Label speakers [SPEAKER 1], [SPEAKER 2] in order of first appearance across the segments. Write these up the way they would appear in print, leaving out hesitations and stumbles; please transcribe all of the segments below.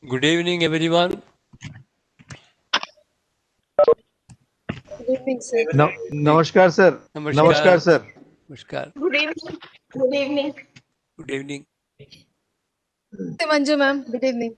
[SPEAKER 1] Good evening, everyone.
[SPEAKER 2] Good evening, sir.
[SPEAKER 3] नमस्कार sir. नमस्कार sir.
[SPEAKER 1] Namaskar.
[SPEAKER 4] Good evening. Good evening.
[SPEAKER 1] Good evening.
[SPEAKER 2] Manju ma'am, good evening.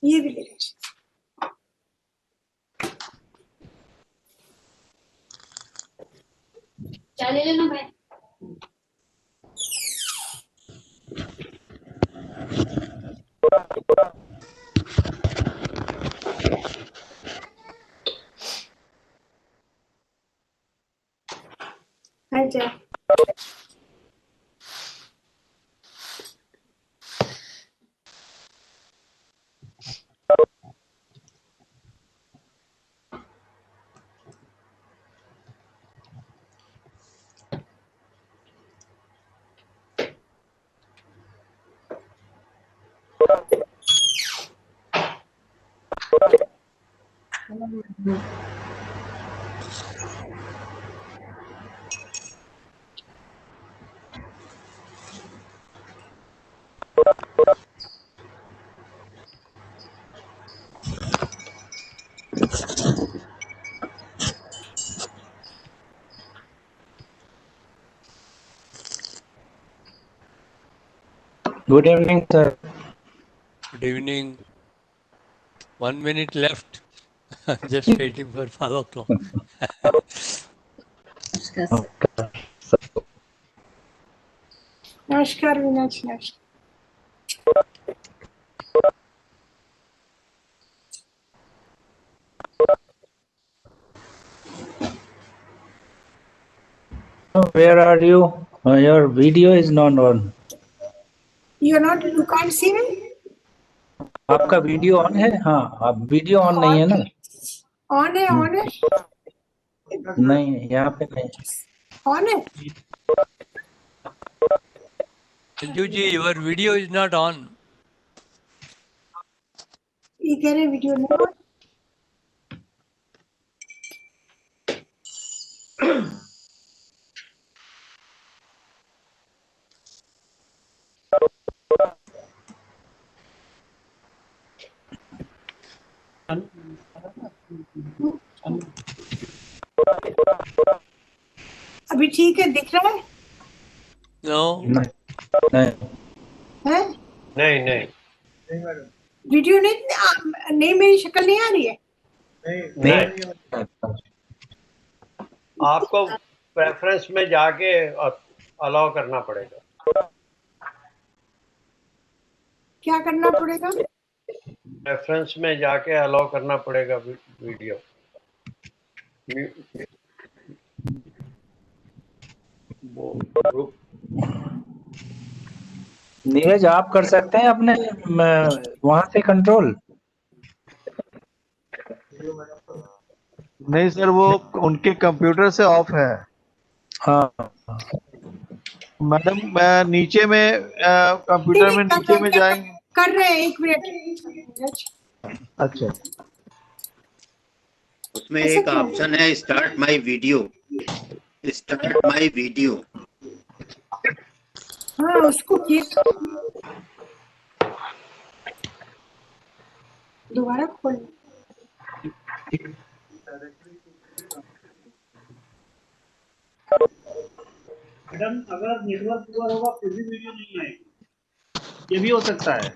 [SPEAKER 4] ये भी ले लीजिए. क्या ले लेना भाई? अच्छा.
[SPEAKER 5] Good evening, sir.
[SPEAKER 1] Good evening. 1 minute left. I'm just waiting for 5 o'clock.
[SPEAKER 4] नमस्कार विनाश. नमस्कार.
[SPEAKER 5] Where are you? Your video is not on.
[SPEAKER 4] You not. You can't see me.
[SPEAKER 5] आपका वीडियो ऑन है? हाँ, आप वीडियो ऑन नहीं है ना?
[SPEAKER 4] On है. On है.
[SPEAKER 5] नहीं, यहाँ पे नहीं.
[SPEAKER 4] On है.
[SPEAKER 1] Sanjuji, your video is not on.
[SPEAKER 4] ये कह रहे वीडियो नहीं on. अभी ठीक है, दिख रहा है?
[SPEAKER 1] No.
[SPEAKER 5] नहीं.
[SPEAKER 4] हैं?
[SPEAKER 3] नहीं.
[SPEAKER 4] वीडियो नहीं, मेरी शक्ल नहीं आ रही है.
[SPEAKER 5] नहीं.
[SPEAKER 3] आपको प्रेफरेंस में जाके अलाउ करना पड़ेगा.
[SPEAKER 4] क्या करना पड़ेगा?
[SPEAKER 3] प्रेफरेंस में जाके अलाउ करना पड़ेगा वीडियो.
[SPEAKER 5] नीरज, आप कर सकते हैं अपने वहां से कंट्रोल?
[SPEAKER 6] नहीं सर, वो उनके कंप्यूटर से ऑफ है.
[SPEAKER 5] हाँ.
[SPEAKER 6] मैडम नीचे में कंप्यूटर में नीचे में जाएंगे.
[SPEAKER 4] कर रहे हैं, 1 मिनट।
[SPEAKER 6] अच्छा,
[SPEAKER 7] उसमें
[SPEAKER 4] ऐसा
[SPEAKER 7] एक
[SPEAKER 4] क्यों?
[SPEAKER 7] ऑप्शन है स्टार्ट माय वीडियो।
[SPEAKER 4] हाँ, उसको किए दोबारा खोल।
[SPEAKER 8] मैडम अगर नेटवर्क पूरा होगा फिर भी वीडियो नहीं आएगी, ये भी हो सकता है।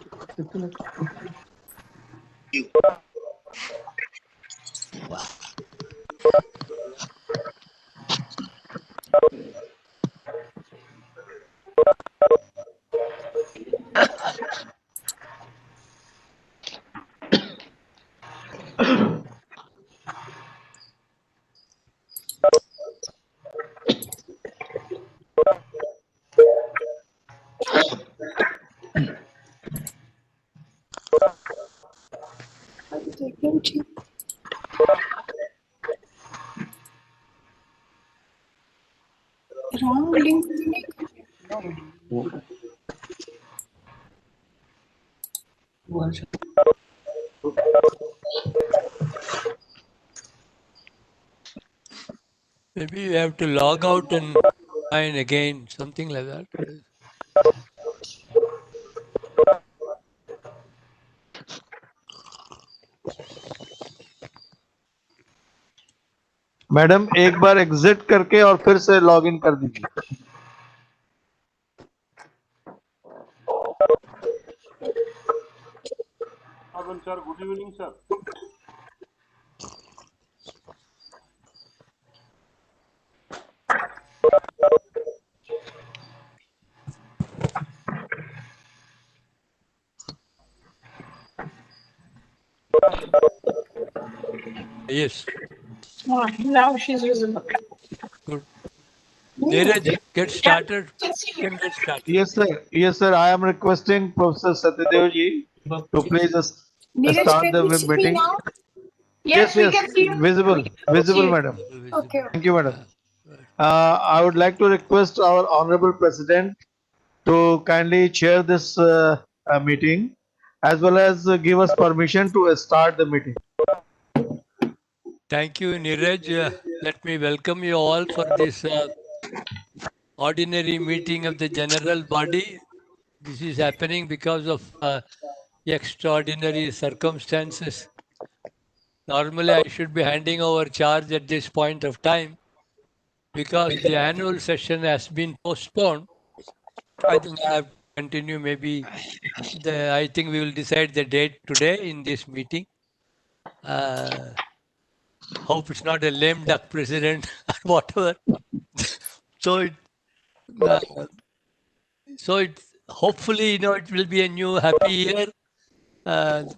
[SPEAKER 4] Wrong link.
[SPEAKER 1] Maybe you have to log out and sign again, something like that.
[SPEAKER 6] Madam एक बार एग्जिट करके और फिर से लॉग इन कर दीजिए।
[SPEAKER 8] Sir good evening sir.
[SPEAKER 1] Yes,
[SPEAKER 4] Now she's visible.
[SPEAKER 1] good. Neeraj, get started. You can get started.
[SPEAKER 6] Yes sir, I am requesting Professor Satyadev ji to please
[SPEAKER 4] Neeraj,
[SPEAKER 6] start
[SPEAKER 4] can
[SPEAKER 6] the
[SPEAKER 4] you see me
[SPEAKER 6] meeting.
[SPEAKER 4] now?
[SPEAKER 6] Yes,
[SPEAKER 4] We can see you.
[SPEAKER 6] visible madam.
[SPEAKER 4] Okay.
[SPEAKER 6] Thank you madam. I would like to request our honorable president to kindly chair this meeting as well as give us permission to start the meeting.
[SPEAKER 1] Thank you, Neeraj. Let me welcome you all for this ordinary meeting of the general body. This is happening because of extraordinary circumstances. Normally, I should be handing over charge at this point of time because the annual session has been postponed. I think I have to continue. Maybe I think we will decide the date today in this meeting. Hope it's not a lame duck president or whatever. so it, uh, hopefully it will be a new happy year. As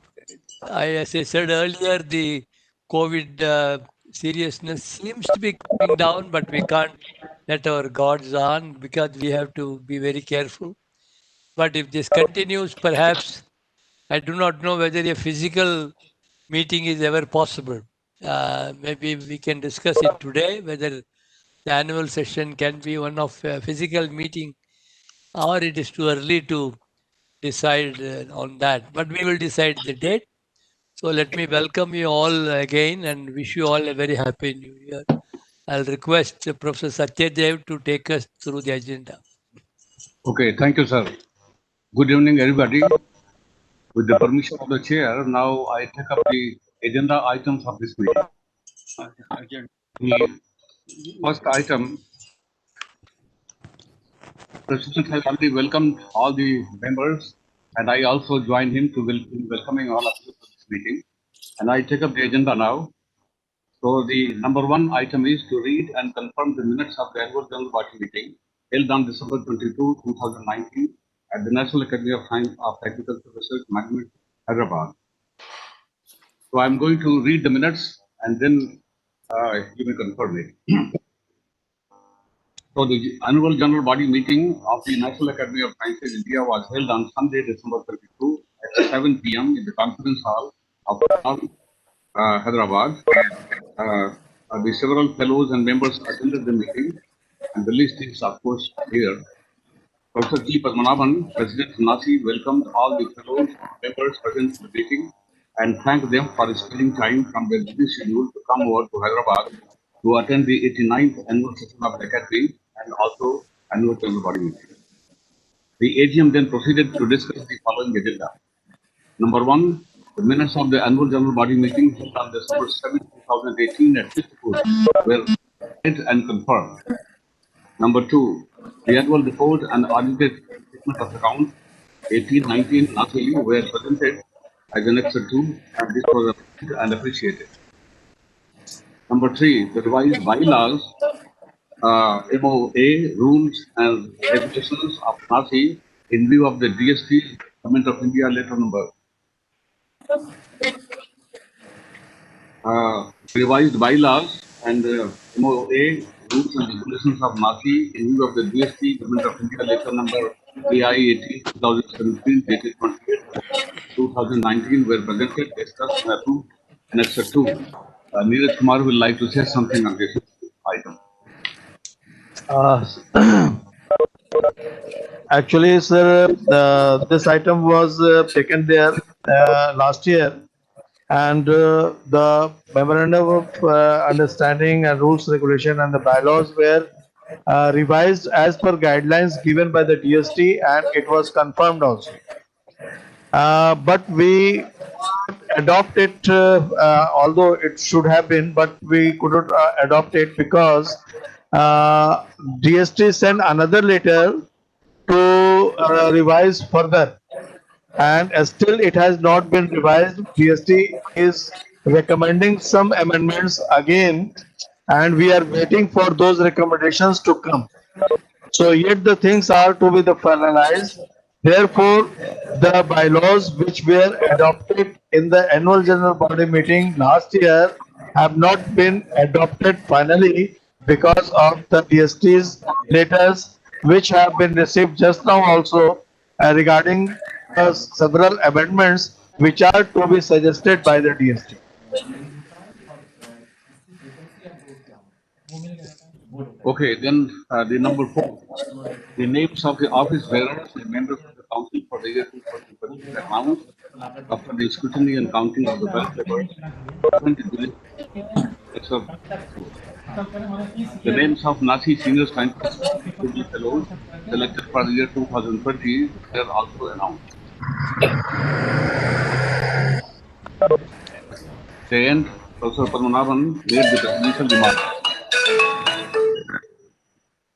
[SPEAKER 1] I said earlier, the COVID seriousness seems to be coming down, but we can't let our guards on because we have to be very careful. But if this continues, perhaps I do not know whether a physical meeting is ever possible. Maybe we can discuss it today whether the annual session can be one of a physical meeting or it is too early to decide on that. But we will decide the date. So let me welcome you all again and wish you all a very happy new year. I'll request Professor Satyadev to take us through the agenda.
[SPEAKER 9] Okay, thank you, sir. Good evening, everybody. With the permission of the chair, now I take up the agenda items of this meeting. The first item, President has already welcomed all the members, and I also join him in welcoming all of you to this meeting. And I take up the agenda now. So the number one item is to read and confirm the minutes of the annual general body meeting held on December 22, 2019 at the National Academy of Science of Technical Services, Management, Hyderabad. So I'm going to read the minutes and then you may confirm it. So the annual general body meeting of the National Academy of Sciences India was held on Sunday, December 22 at 7 p.m. in the conference hall of Hyderabad. The several fellows and members attended the meeting, and the list is, of course, here. Professor G. Padmanabhan, President NASI, welcomed all the fellows members present in the meeting and thanked them for spending time from their busy schedule to come over to Hyderabad to attend the 89th annual session of the Academy and also annual general body meeting. The AGM then proceeded to discuss the following agenda. Number one, the minutes of the annual general body meeting held on December 7, 2018 at Chitpur were read and confirmed. Number two, the annual report and audited statement of account 1819 NASI were presented as Annexure 2 and this was approved and appreciated. Number three, the revised bylaws, MOA, rules and regulations of NASI in view of the DST Government of India letter number. Revised bylaws and MOA, rules and regulations of NASI in view of the DST Government of India letter number AI 18/2017 dated 28/2019 were presented, discussed and approved in Annexure 2. Neeraj Kumar will like to say something on this item.
[SPEAKER 6] Actually, sir, this item was taken there last year, and the memorandum of understanding and rules, regulation, and the bylaws were revised as per guidelines given by the DST, and it was confirmed also. But we adopt it, although it should have been, but we couldn't adopt it because DST sent another letter to revise further, and still it has not been revised. DST is recommending some amendments again, and we are waiting for those recommendations to come. So yet the things are to be finalized. Therefore, the bylaws which were adopted in the annual general body meeting last year have not been adopted finally because of the DST's letters which have been received just now also regarding several amendments which are to be suggested by the DST.
[SPEAKER 9] Okay, then the number four, the names of the office bearers and members of the council for the year 2020 were announced after the scrutiny and counting of the ballot papers present in the Annexure 2. The names of NASI senior scientists and PhD fellows selected for the year 2020 were also announced. At the end, Professor Padmanabhan made the presidential remarks.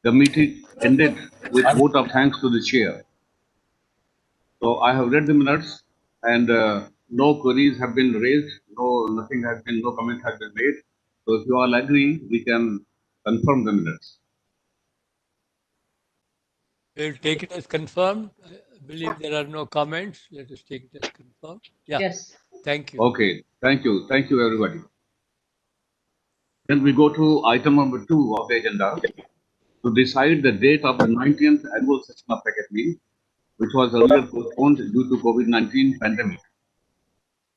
[SPEAKER 9] The meeting ended with vote of thanks to the chair. So I have read the minutes, and no queries have been raised, no comment has been made. So if you all agree, we can confirm the minutes.
[SPEAKER 1] We'll take it as confirmed. I believe there are no comments. Let us take it as confirmed. Yeah.
[SPEAKER 2] Yes.
[SPEAKER 1] Thank you.
[SPEAKER 9] Okay, thank you everybody. Then we go to item number 2 of the agenda to decide the date of the 90th annual session of Academy, which was earlier postponed due to COVID-19 pandemic.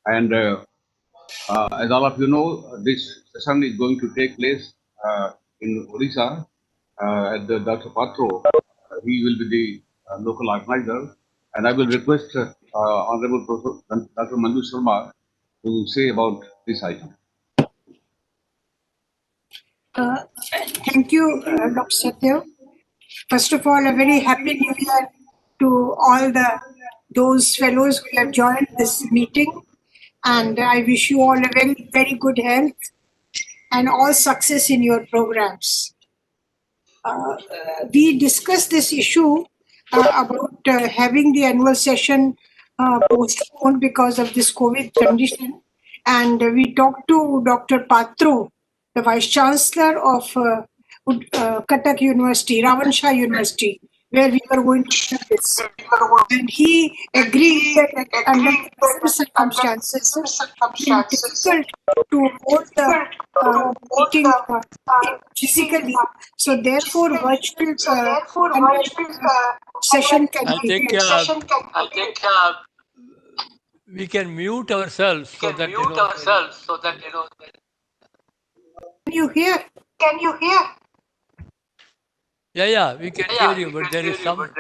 [SPEAKER 9] And as all of you know, this session is going to take place in Odisha at the Dr. Patro. He will be the local organizer, and I will request Honorable Professor Dr. Manju Sharma to say about this item.
[SPEAKER 4] Thank you, Dr. Satya. First of all, a very happy new year to all those fellows who have joined this meeting. And I wish you all a very, very good health and all success in your programs. We discussed this issue about having the annual session postponed because of this COVID condition. And we talked to Dr. Patro, the Vice Chancellor of Cuttack University, Ravanshah University, where we were going to do this. And he agreed that under certain circumstances, it is difficult to hold the meeting physically. So therefore, virtual session can
[SPEAKER 1] I
[SPEAKER 4] be
[SPEAKER 1] think we can mute ourselves so that
[SPEAKER 4] Can you hear?
[SPEAKER 1] Yeah, we can hear you, but there is some.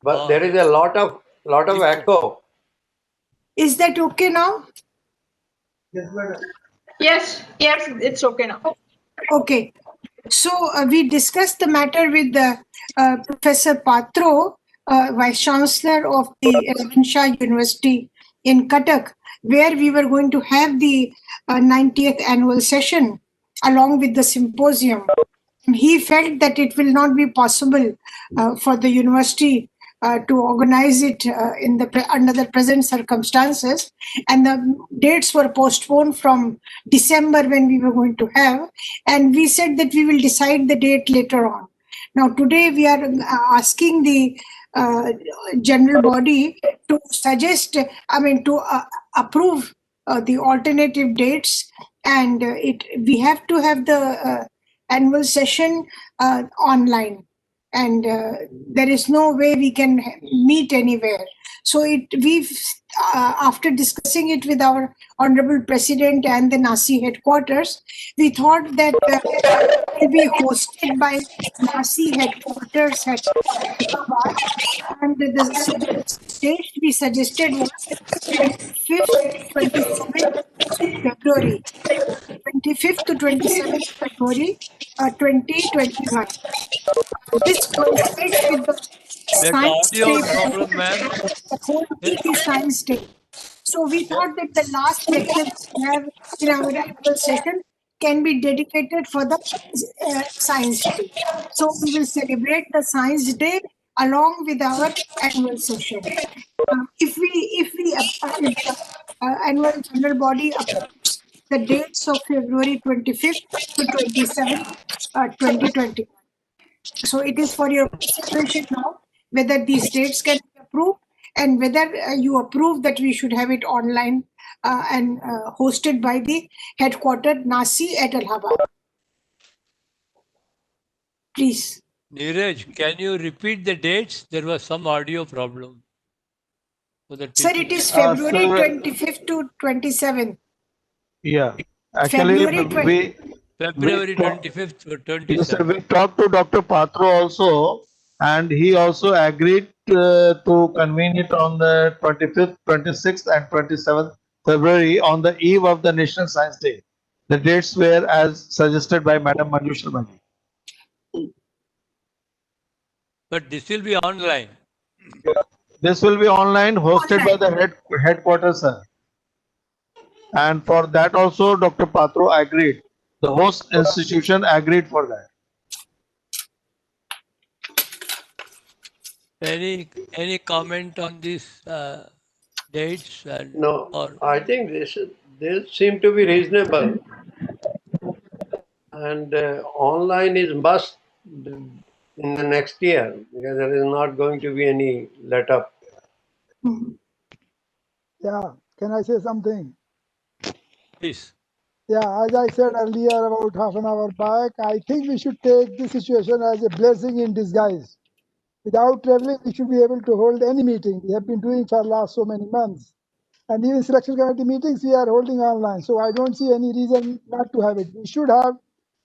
[SPEAKER 3] But there is a lot of echo.
[SPEAKER 4] Is that okay now?
[SPEAKER 10] Yes, it's okay now.
[SPEAKER 4] Okay. So we discussed the matter with Professor Patro, Vice Chancellor of the Shah University in Cuttack, where we were going to have the 90th annual session along with the symposium. And he felt that it will not be possible for the university to organize it under the present circumstances, and the dates were postponed from December when we were going to have, and we said that we will decide the date later on. Now today we are asking the general body to suggest, to approve the alternative dates, and we have to have the annual session online, and there is no way we can meet anywhere. So we've after discussing it with our honorable president and the NASI headquarters, we thought that it will be hosted by NASI headquarters at Hyderabad, and the date we suggested was 25th, 27th February. 25th to 27th February 2021. This coincides with the
[SPEAKER 1] There's
[SPEAKER 4] Science
[SPEAKER 1] audio
[SPEAKER 4] Day.
[SPEAKER 1] problem, ma'am.
[SPEAKER 4] The whole week is Science Day. So we thought that the last lecture we have in our annual session can be dedicated for the Science Day. So we will celebrate the Science Day along with our annual session. If the annual general body approves the dates of February 25th to 27th, 2021. So it is for your consideration now whether these dates can be approved, and whether you approve that we should have it online and hosted by the headquartered NASI at Allahabad. Please.
[SPEAKER 1] Neeraj, can you repeat the dates? There was some audio problem. So that
[SPEAKER 4] Sir,
[SPEAKER 1] people
[SPEAKER 4] it is
[SPEAKER 1] can...
[SPEAKER 4] February
[SPEAKER 6] Sir,
[SPEAKER 4] 25th to 27th.
[SPEAKER 6] yeah, actually,
[SPEAKER 4] February 20.
[SPEAKER 1] February
[SPEAKER 6] we
[SPEAKER 1] 25th to
[SPEAKER 6] yes, sir,
[SPEAKER 1] 27th.
[SPEAKER 6] we talked to Dr. Patro also, and he also agreed to convene it on the 25th, 26th, and 27th February on the eve of the National Science Day. The dates were as suggested by Madam Manju Sharma ji.
[SPEAKER 1] But this will be online.
[SPEAKER 6] This will be online, hosted by the headquarters, sir. And for that also, Dr. Patro agreed. The host institution agreed for that.
[SPEAKER 1] Any comment on these dates?
[SPEAKER 3] No,
[SPEAKER 1] Or
[SPEAKER 3] I think this seem to be reasonable, and online is must in the next year because there is not going to be any let up.
[SPEAKER 11] Yeah, can I say something?
[SPEAKER 1] please.
[SPEAKER 11] Yeah, as I said earlier about half an hour back, I think we should take this situation as a blessing in disguise. Without traveling, we should be able to hold any meeting. We have been doing for last so many months. And even selection committee meetings, we are holding online. So I don't see any reason not to have it. We should have,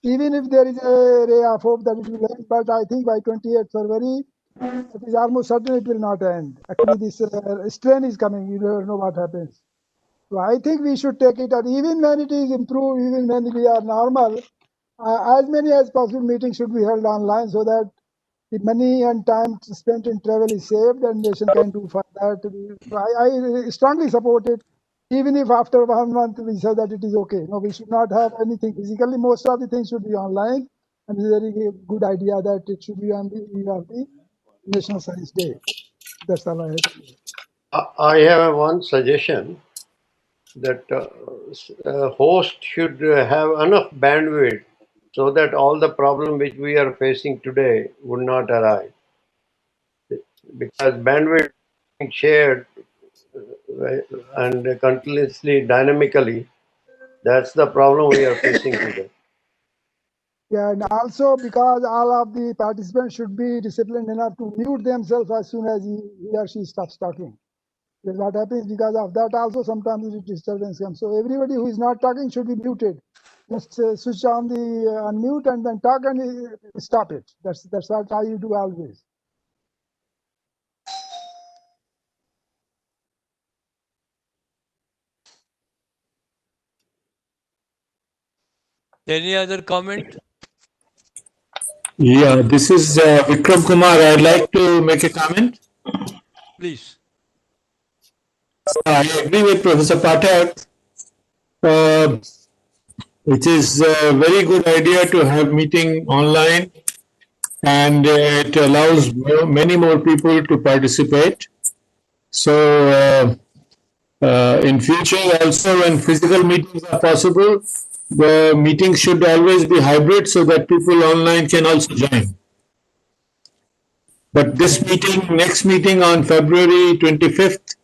[SPEAKER 11] even if there is a ray of hope that it will end, but I think by 28th February, it is almost certain it will not end. Actually, this strain is coming. You never know what happens. So I think we should take it, and even when it is improved, even when we are normal, as many as possible meetings should be held online so that the money and time spent in travel is saved and nation can do for that. So I strongly support it, even if after 1 month we say that it is okay. No, we should not have anything physically. Most of the things should be online, and it's a very good idea that it should be on the eve of the National Science Day. That's all I have to say.
[SPEAKER 3] I have one suggestion that host should have enough bandwidth so that all the problem which we are facing today would not arise. Because bandwidth being shared and continuously dynamically, that's the problem we are facing today.
[SPEAKER 11] Yeah, and also because all of the participants should be disciplined enough to mute themselves as soon as he or she stops talking. Because what happens because of that also sometimes disturbance comes. So everybody who is not talking should be muted. just switch on the unmute and then talk and stop it. That's what I do always.
[SPEAKER 1] Any other comment?
[SPEAKER 12] Yeah, this is Vikram Kumar. I'd like to make a comment.
[SPEAKER 1] Please.
[SPEAKER 12] I agree with Professor Pathak. It is a very good idea to have meeting online, and it allows many more people to participate. So in future also, when physical meetings are possible, the meetings should always be hybrid so that people online can also join. But this meeting, next meeting on February 25th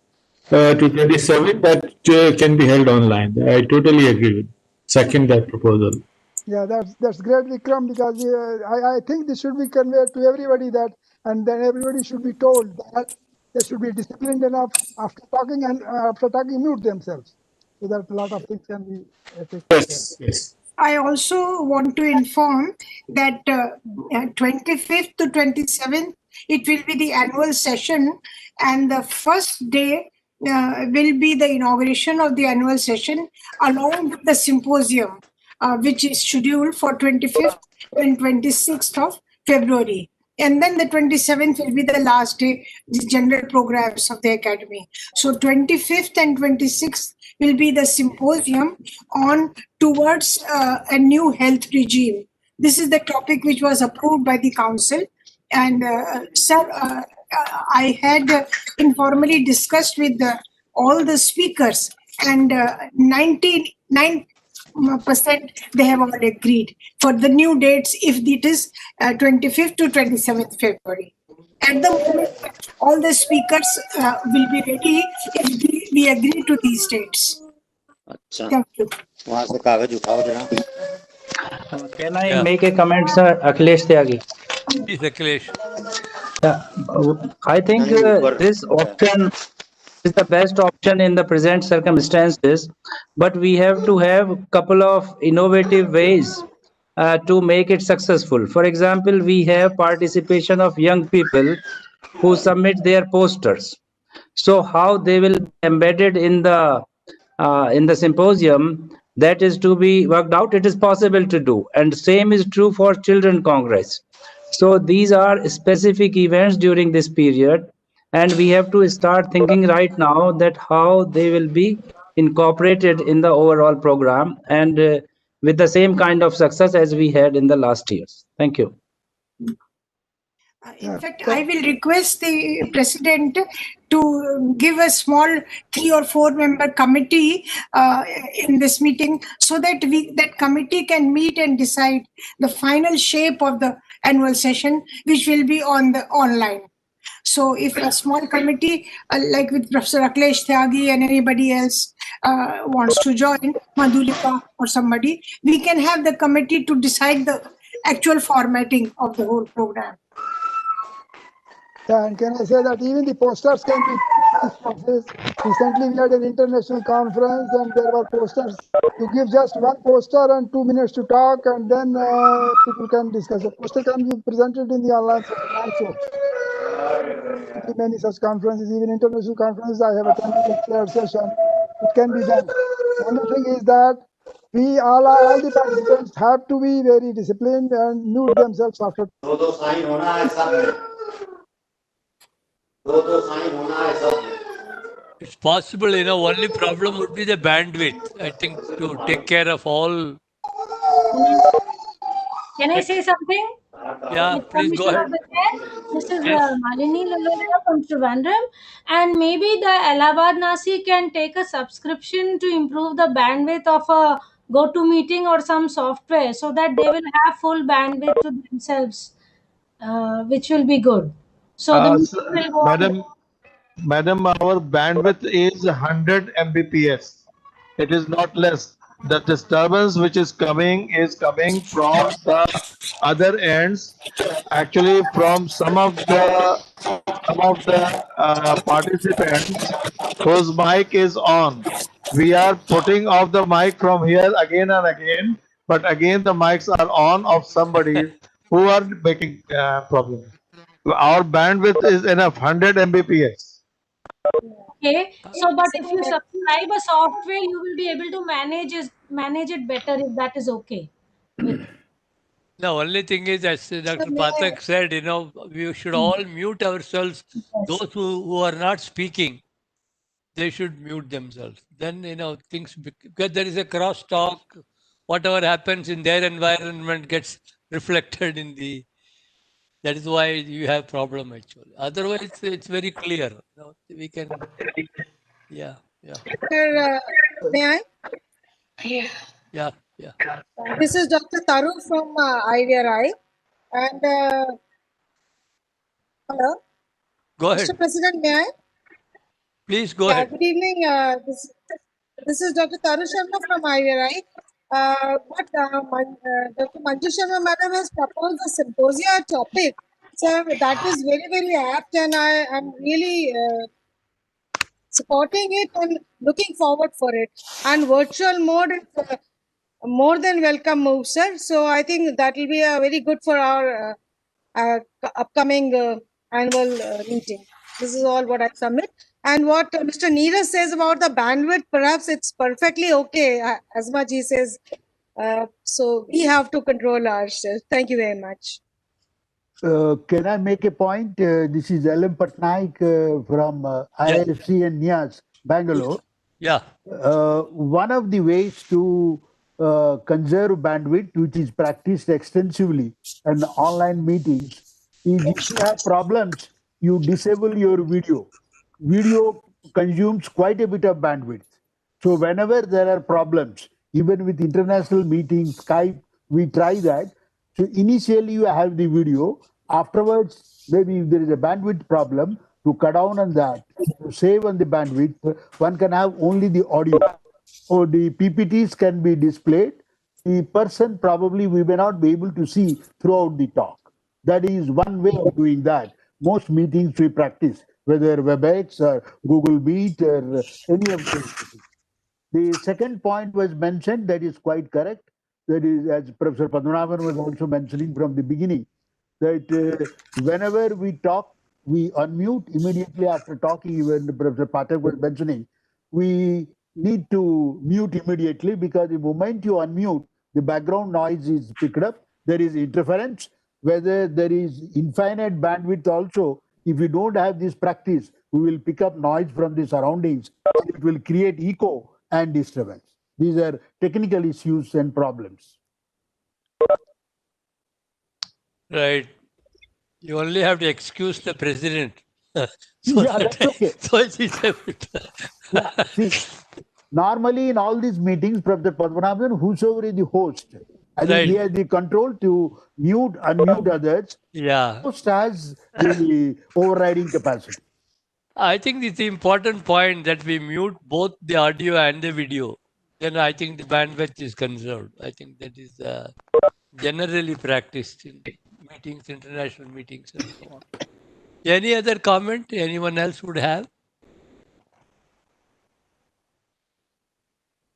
[SPEAKER 12] to 27th, that can be held online. I totally agree with. Second that proposal.
[SPEAKER 11] Yeah, that's great, Vikram, because I think this should be conveyed to everybody that, and then everybody should be told that they should be disciplined enough after talking and mute themselves, so that a lot of things can be taken care.
[SPEAKER 12] Yes, yes.
[SPEAKER 4] I also want to inform that 25th to 27th, it will be the annual session, and the first day will be the inauguration of the annual session along with the symposium, which is scheduled for 25th and 26th of February. And then the 27th will be the last day, the general programs of the academy. So 25th and 26th will be the symposium on towards a new health regime. This is the topic which was approved by the council. And sir, I had informally discussed with all the speakers, and 99% they have all agreed for the new dates if it is 25th to 27th February. At the moment, all the speakers will be ready if we agree to these dates. Thank you.
[SPEAKER 5] Can I make a comment, sir? Akhilesh Tyagi.
[SPEAKER 1] Please, Akhilesh.
[SPEAKER 5] Yeah, I think this option is the best option in the present circumstances, but we have to have a couple of innovative ways to make it successful. For example, we have participation of young people who submit their posters. So how they will be embedded in the symposium, that is to be worked out. It is possible to do, and same is true for Children Congress. So these are specific events during this period, and we have to start thinking right now that how they will be incorporated in the overall program, and with the same kind of success as we had in the last years. Thank you.
[SPEAKER 4] In fact, I will request the president to give a small 3 or 4 member committee in this meeting, so that that committee can meet and decide the final shape of the annual session, which will be on the online. So if a small committee like with Professor Akhilesh Tyagi and anybody else wants to join, Madhulika or somebody, we can have the committee to decide the actual formatting of the whole program.
[SPEAKER 11] Yeah, and can I say that even the posters can be this process. Recently, we had an international conference, and there were posters. You give just one poster and 2 minutes to talk, and then people can discuss. The poster can be presented in the online session also. Many such conferences, even international conferences, I have attended a shared session. It can be done. The only thing is that we all the participants have to be very disciplined and mute themselves after.
[SPEAKER 1] It's possible, only problem would be the bandwidth, I think, to take care of all.
[SPEAKER 13] Can I say something?
[SPEAKER 1] Yeah,
[SPEAKER 13] With
[SPEAKER 1] please go
[SPEAKER 13] permission
[SPEAKER 1] ahead.
[SPEAKER 13] of the chair, this is
[SPEAKER 1] Yes.
[SPEAKER 13] Malini Laloria from Trivandrum, and maybe the Allahabad NASI can take a subscription to improve the bandwidth of a GoToMeeting or some software, so that they will have full bandwidth to themselves, which will be good. So the meeting will go on.
[SPEAKER 6] Madam, our bandwidth is 100 Mbps. It is not less. The disturbance which is coming from the other ends. Actually, from some of the participants whose mic is on. We are putting off the mic from here again and again, but again the mics are on of somebody who are making problem. Our bandwidth is enough, 100 Mbps.
[SPEAKER 13] Okay. So, but if you subscribe a software, you will be able to manage it better if that is okay with.
[SPEAKER 1] The only thing is, as
[SPEAKER 2] So
[SPEAKER 1] Dr.
[SPEAKER 2] may I,
[SPEAKER 1] Pathak said, we should all mute ourselves.
[SPEAKER 13] Yes.
[SPEAKER 1] Those who are not speaking, they should mute themselves. Then, things, because there is a cross talk, whatever happens in their environment gets reflected in the, that is why you have problem actually. Otherwise, it's very clear. We can, yeah, yeah,
[SPEAKER 2] may I?
[SPEAKER 1] yeah, yeah.
[SPEAKER 2] This is Dr. Taru from IVRI. And hello,
[SPEAKER 1] Go
[SPEAKER 2] Mr.
[SPEAKER 1] ahead.
[SPEAKER 2] President, may I?
[SPEAKER 1] Please go
[SPEAKER 2] Yeah,
[SPEAKER 1] ahead.
[SPEAKER 2] good evening. This is Dr. Taru Sharma from IVRI. Dr. Manju Sharma Madam has proposed a symposia topic. So that is very, very apt, and I am really supporting it and looking forward for it. And virtual mode is more than welcome move, sir. So I think that will be very good for our upcoming annual meeting. This is all what I submit. And what Mr. Neeraj says about the bandwidth, perhaps it's perfectly okay, as much he says. So we have to control ourselves. Thank you very much.
[SPEAKER 14] Can I make a point? This is L.M. Patnaik from
[SPEAKER 1] Yeah,
[SPEAKER 14] IFC and NIAS, Bangalore.
[SPEAKER 1] yeah,
[SPEAKER 14] One of the ways to conserve bandwidth, which is practiced extensively in online meetings, is if you have problems, you disable your video. Video consumes quite a bit of bandwidth. So whenever there are problems, even with international meetings, Skype, we try that. So initially you have the video. Afterwards, maybe if there is a bandwidth problem, to cut down on that, to save on the bandwidth, one can have only the audio. Or the PPTs can be displayed. The person probably we may not be able to see throughout the talk. That is one way of doing that. Most meetings we practice, whether WebEx or Google Meet or any of those meetings. The second point was mentioned, that is quite correct. That is, as Professor Padmanabhan was also mentioning from the beginning, that whenever we talk, we unmute immediately after talking. Even Professor Pathak was mentioning, we need to mute immediately, because the moment you unmute, the background noise is picked up. There is interference. Whether there is infinite bandwidth also, if we don't have this practice, we will pick up noise from the surroundings, and it will create echo and disturbance. These are technical issues and problems.
[SPEAKER 1] right. You only have to excuse the president. so
[SPEAKER 14] Yeah,
[SPEAKER 1] that
[SPEAKER 14] that's okay.
[SPEAKER 1] so she's able to.
[SPEAKER 14] Yeah, see, normally in all these meetings, Professor Padmanabhan, whosoever is the host, I think he
[SPEAKER 1] Right.
[SPEAKER 14] has the control to mute, unmute others.
[SPEAKER 1] Yeah.
[SPEAKER 14] Host has the overriding capacity.
[SPEAKER 1] I think it's the important point that we mute both the audio and the video. Then I think the bandwidth is conserved. I think that is generally practiced in meetings, international meetings, and so on. Any other comment anyone else would have?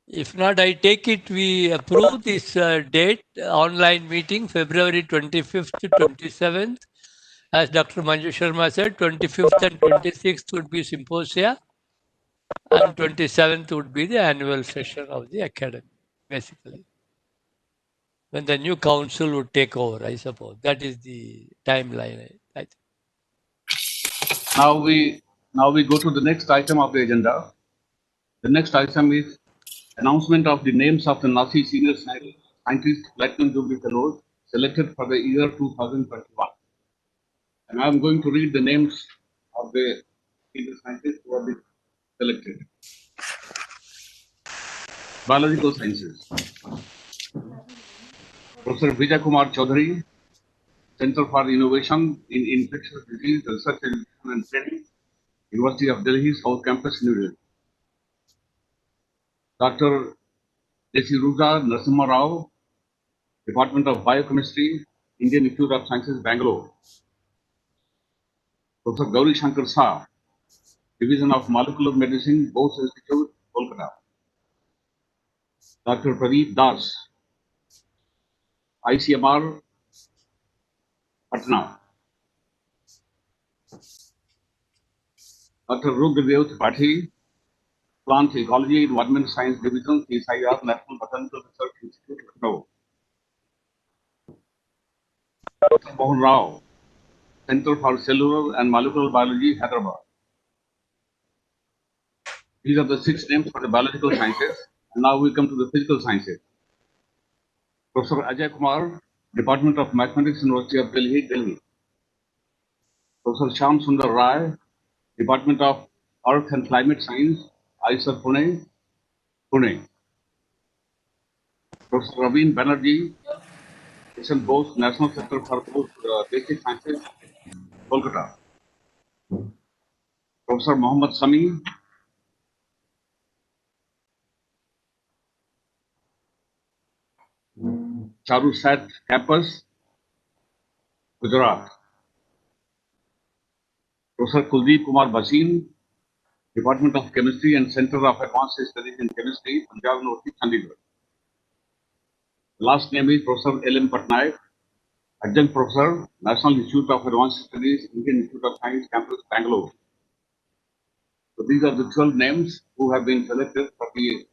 [SPEAKER 1] If not, I take it we approve this date, online meeting, February 25th to 27th. As Dr. Manju Sharma said, 25th and 26th would be symposia, and 27th would be the annual session of the academy, basically. When the new council would take over, I suppose. That is the timeline, I think.
[SPEAKER 9] Now we go to the next item of the agenda. The next item is announcement of the names of the NASI senior scientist Platinum Jubilee Fellows selected for the year 2021. And I am going to read the names of the senior scientists who have been selected. Biological Sciences. Professor Vijay Kumar Chaudhary, Center for Innovation in Infectious Disease Research and Training, University of Delhi, South Campus, New Delhi. Dr. Desiruja Narasimha Rao, Department of Biochemistry, Indian Institute of Sciences, Bangalore. Professor Gauri Shankar Shah, Division of Molecular Medicine, Bose Institute, Kolkata. Dr. Pradeep Das, ICMR, Patna. Dr. Rudra Tripathi, Plant Ecology Environment Science Division, CSIR, National Botanical Research Institute, Lucknow. Dr. Mohan Rao, Center for Cellular and Molecular Biology, Hyderabad. These are the 6 names for the biological sciences. And now we come to the physical sciences. Professor Ajay Kumar, Department of Mathematics, University of Delhi, Delhi. Professor Shyam Sundar Rai, Department of Earth and Climate Science, IISER Pune, Pune. Professor Raveen Banerjee, Mission Bose, National Center for Basic Sciences, Kolkata. Professor Mohammad Sami, Charusat Campus, Gujarat. Professor Kuldeep Kumar Bhasin, Department of Chemistry and Center of Advanced Studies in Chemistry, Punjab University, Chandigarh. The last name is Professor L.M. Patnaik, Adjunct Professor, National Institute of Advanced Studies, Indian Institute of Science, Campus, Bangalore. So these are the 12 names who have been selected for the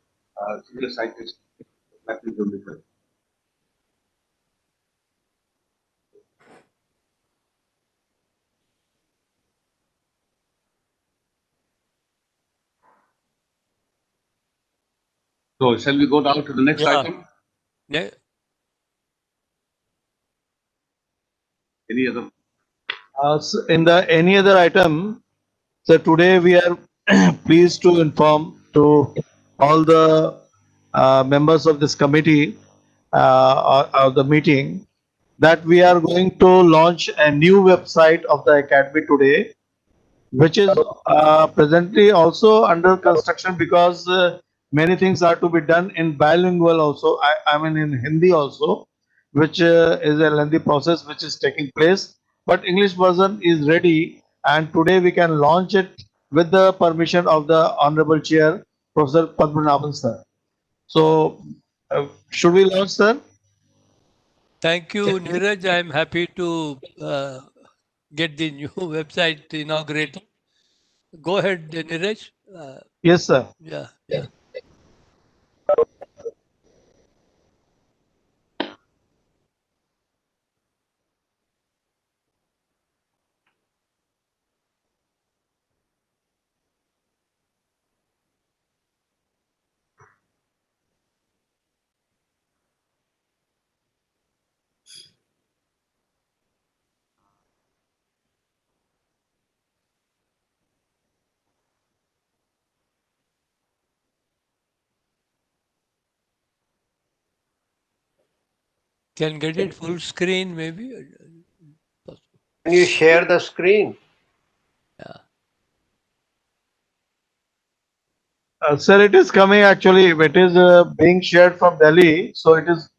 [SPEAKER 9] senior scientist. So shall we go down to the next item? Any other?
[SPEAKER 6] In the any other item, so today we are pleased to inform to all the members of this committee of the meeting that we are going to launch a new website of the academy today, which is presently also under construction because many things are to be done in bilingual also. I mean in Hindi also, which is a lengthy process which is taking place. But English version is ready, and today we can launch it with the permission of the Honorable Chair, Professor Padmanabhan sir. So, should we launch, sir?
[SPEAKER 1] Thank you, Neeraj. I'm happy to get the new website inaugurated. Go ahead, Neeraj.
[SPEAKER 6] Yes, sir.
[SPEAKER 1] Yeah. Can get it full screen, maybe.
[SPEAKER 3] Can you share the screen?
[SPEAKER 6] Sir, it is coming actually. It is being shared from Delhi, so it is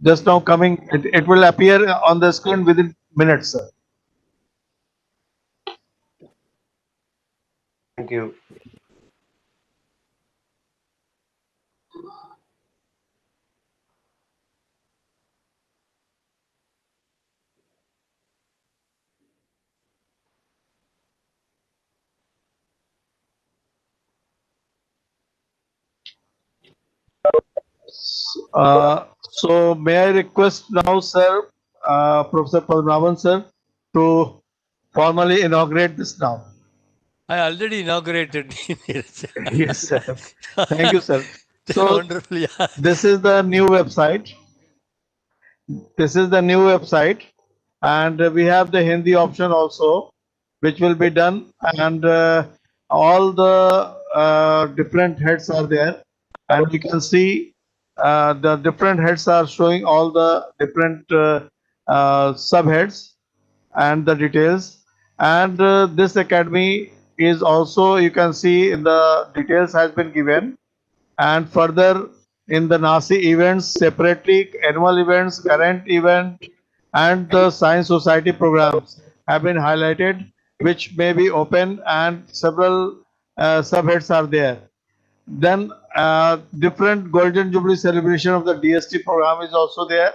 [SPEAKER 6] just now coming. It will appear on the screen within minutes, sir.
[SPEAKER 3] Thank you.
[SPEAKER 6] So may I request now, sir, Professor Padmanabhan sir, to formally inaugurate this now.
[SPEAKER 1] I already inaugurated.
[SPEAKER 6] Yes, sir. Thank you, sir. So
[SPEAKER 1] Wonderful. Yeah.
[SPEAKER 6] this is the new website. This is the new website, and we have the Hindi option also, which will be done, and all the different heads are there, and you can see the different heads are showing all the different subheads and the details. And this academy is also, you can see in the details has been given, and further in the NASI events separately, annual events, current event, and the science society programs have been highlighted, which may be open, and several subheads are there. Then different Golden Jubilee celebration of the DST program is also there,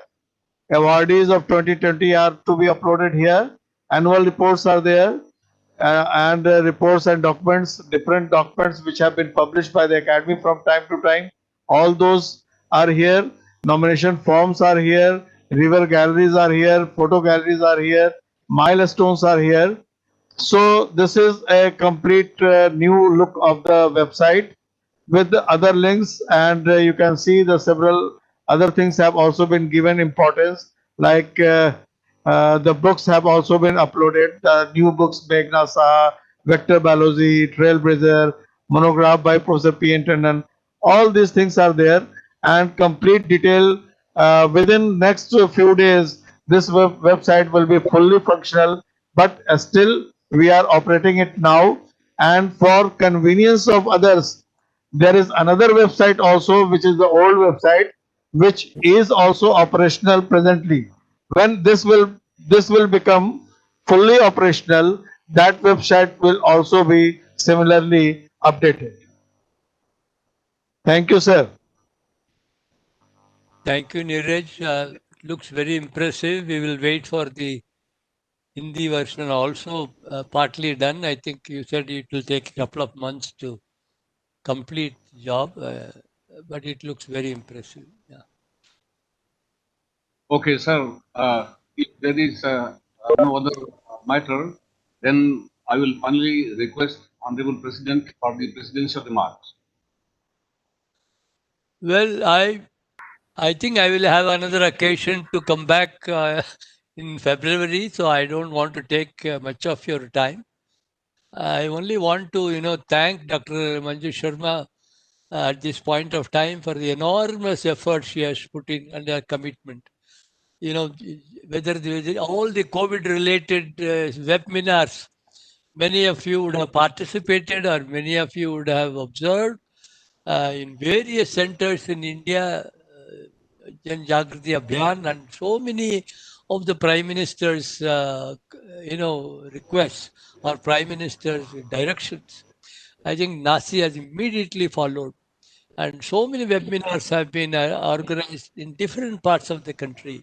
[SPEAKER 6] awardees of 2020 are to be uploaded here. Annual reports are there, and reports and documents, different documents which have been published by the Academy from time to time. All those are here. Nomination forms are here. River galleries are here. Photo galleries are here. Milestones are here. So this is a complete new look of the website with the other links, and you can see the several other things have also been given importance, like the books have also been uploaded. The new books, Meghna Saha, Vector Biology, Trailblazer, monograph by Professor P. N. Tandon. All these things are there, and complete detail within next few days. This website will be fully functional, but still we are operating it now, and for convenience of others, there is another website also, which is the old website, which is also operational presently. When this will become fully operational, that website will also be similarly updated. Thank you, sir.
[SPEAKER 1] Thank you, Neeraj. Looks very impressive. We will wait for the Hindi version also partly done. I think you said it will take a couple of months to complete the job, but it looks very impressive. Yeah.
[SPEAKER 9] Okay, sir. If there is no other matter, then I will finally request Honorable President for the presidential remarks.
[SPEAKER 1] Well, I think I will have another occasion to come back in February, so I don't want to take much of your time. I only want to, thank Dr. Manju Sharma at this point of time for the enormous effort she has put in and her commitment. Whether all the COVID-related webinars, many of you would have participated or many of you would have observed in various centers in India, Jan Jagriti Abhiyan, and so many of the Prime Minister's, requests or Prime Minister's directions. I think NASI has immediately followed. And so many webinars have been organized in different parts of the country,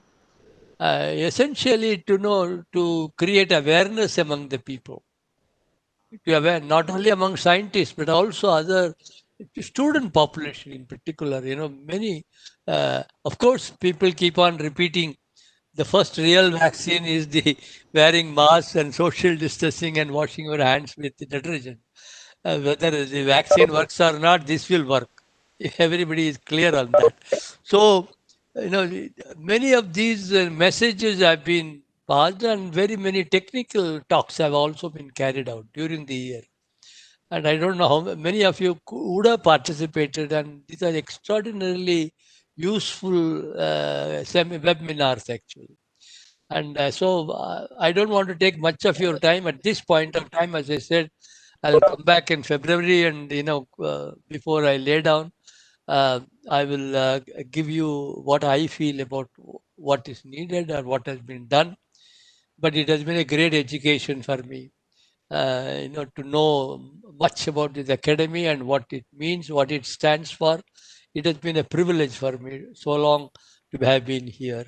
[SPEAKER 1] essentially to create awareness among the people, to aware not only among scientists but also other student population in particular. Many, of course, people keep on repeating the first real vaccine is the wearing masks and social distancing and washing your hands with detergent. Whether the vaccine works or not, this will work. Everybody is clear on that. So, many of these messages have been passed, and very many technical talks have also been carried out during the year. And I don't know how many of you would have participated, and these are extraordinarily useful webinars actually. And I don't want to take much of your time at this point of time. As I said, I'll come back in February, and before I lay down, I will give you what I feel about what is needed or what has been done. But it has been a great education for me, to know much about this academy and what it means, what it stands for. It has been a privilege for me so long to have been here.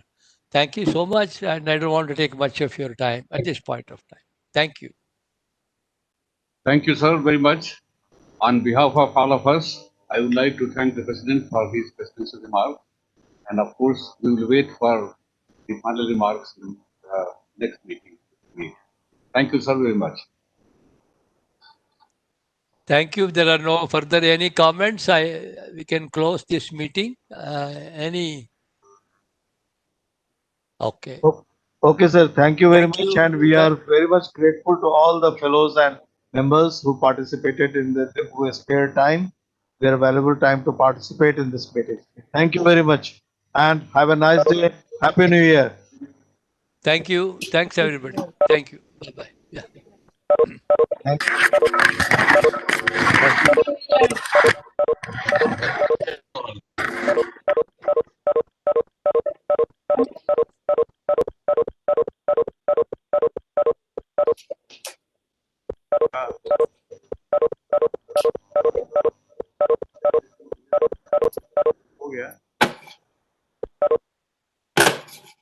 [SPEAKER 1] Thank you so much, and I don't want to take much of your time at this point of time. Thank you.
[SPEAKER 9] Thank you, sir, very much. On behalf of all of us, I would like to thank the President for his presidential remarks. And of course, we will wait for the final remarks in the next meeting. Thank you, sir, very much.
[SPEAKER 1] Thank you. If there are no further any comments, we can close this meeting. Any? Okay.
[SPEAKER 6] Okay, sir. Thank you very
[SPEAKER 1] Thank
[SPEAKER 6] much,
[SPEAKER 1] you.
[SPEAKER 6] and we are very much grateful to all the fellows and members who participated who spared time, their valuable time to participate in this meeting. Thank you very much, and have a nice day. Happy New Year.
[SPEAKER 1] Thank you. Thanks, everybody. Thank you. Bye-bye. Yeah.
[SPEAKER 6] Thank you.